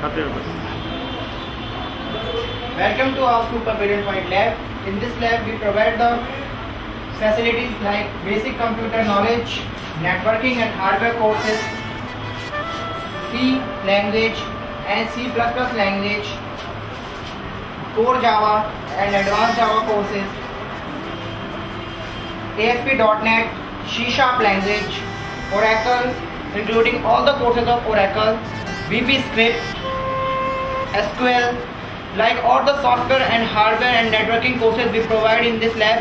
दिखाते हैं बस। Welcome to our Super Brilliant Point Lab. In this lab, we provide the facilities like basic computer knowledge, networking and hardware courses, C language and C++ language, Core Java and Advanced Java courses, ASP.NET, C# language, Oracle, including all the courses of Oracle, VB Script, SQL, like all the software and hardware and networking courses we provide in this lab.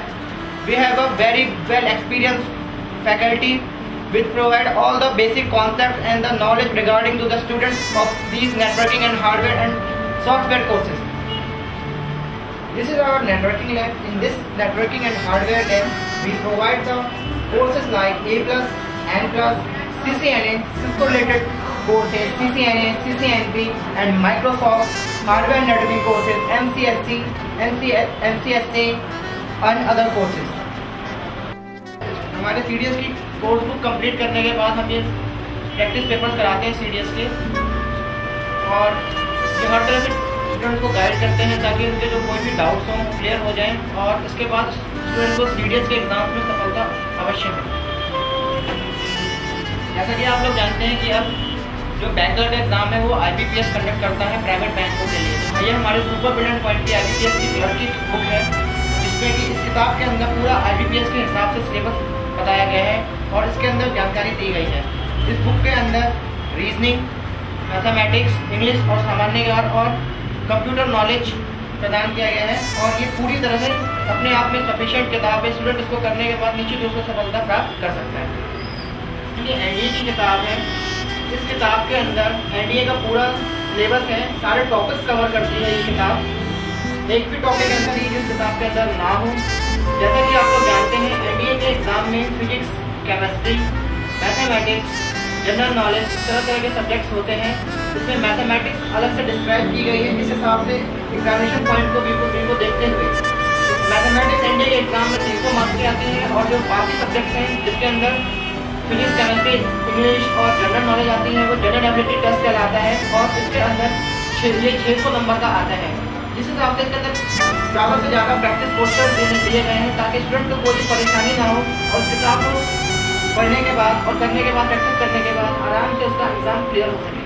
We have a very well experienced faculty which provide all the basic concepts and the knowledge regarding to the students of these networking and hardware and software courses. This is our networking lab. In this networking and hardware lab, we provide the courses like A+, N+, CCNA, Cisco related courses, CCNA, CCNP and Microsoft hardware networking courses, MCSC, MCSA and other courses. हमारे CDS की course book complete करने के बाद हम ये practice papers कराते हैं CDS के, और ये हर तरह से स्टूडेंट्स को गाइड करते हैं ताकि उनके जो कोई भी डाउट्स हों क्लियर हो जाएं, और इसके बाद स्टूडेंट को CDS के एग्जाम्स में सफलता अवश्य मिले। जैसा कि आप लोग जानते हैं कि अब जो बैंकर का एग्जाम है वो IBPS कंडक्ट करता है प्राइवेट बैंकों के लिए। ये हमारे सुपर ब्रिलियंट पॉइंट की IBPS की क्लर्क की बुक है, जिसमें कि इस किताब के अंदर पूरा IBPS के हिसाब से सिलेबस बताया गया है और इसके अंदर जानकारी दी गई है। इस बुक के अंदर रीजनिंग, मैथमेटिक्स, इंग्लिश और सामान्य ज्ञान और कंप्यूटर नॉलेज प्रदान किया गया है, और ये पूरी तरह से अपने आप में सफिशिएंट किताब है। स्टूडेंट इसको करने के बाद निश्चित रूप से सफलता प्राप्त कर सकता है। ये NDA की किताब है। इस किताब के अंदर NDA का पूरा सिलेबस है, सारे टॉपिक्स कवर करती है ये किताब। एक भी टॉपिक ऐसा नहीं जिस किताब के अंदर ना हो। जैसा कि आप लोग जानते हैं NDA के एग्जाम में physics, chemistry, mathematics, general knowledge तरह के सब्जेक्ट्स होते हैं। इसमें मैथमेटिक्स अलग से डिस्क्राइब की गई है। इस हिसाब से एग्जामिनेशन पॉइंट को भी देखते हुए मैथमेटिक्स NDA के एग्जाम में 300 मार्क्स के आते हैं, और जो बाकी सब्जेक्ट्स हैं जिसके अंदर फिजिक्स, केमिस्ट्री, इंग्लिश और जनरल नॉलेज आती है वो जनरल एबिलिटी टेस्ट कहलाता है, और इसके अंदर 600 नंबर का आता है। जिस हिसाब से इसके अंदर ज़्यादा से ज़्यादा प्रैक्टिस पोस्टर्स दिए गए हैं ताकि स्टूडेंट को कोई परेशानी ना हो, और किताब को पढ़ने के बाद और करने के बाद प्रैक्टिस करने के बाद आराम से उसका एग्ज़ाम क्लियर हो सके।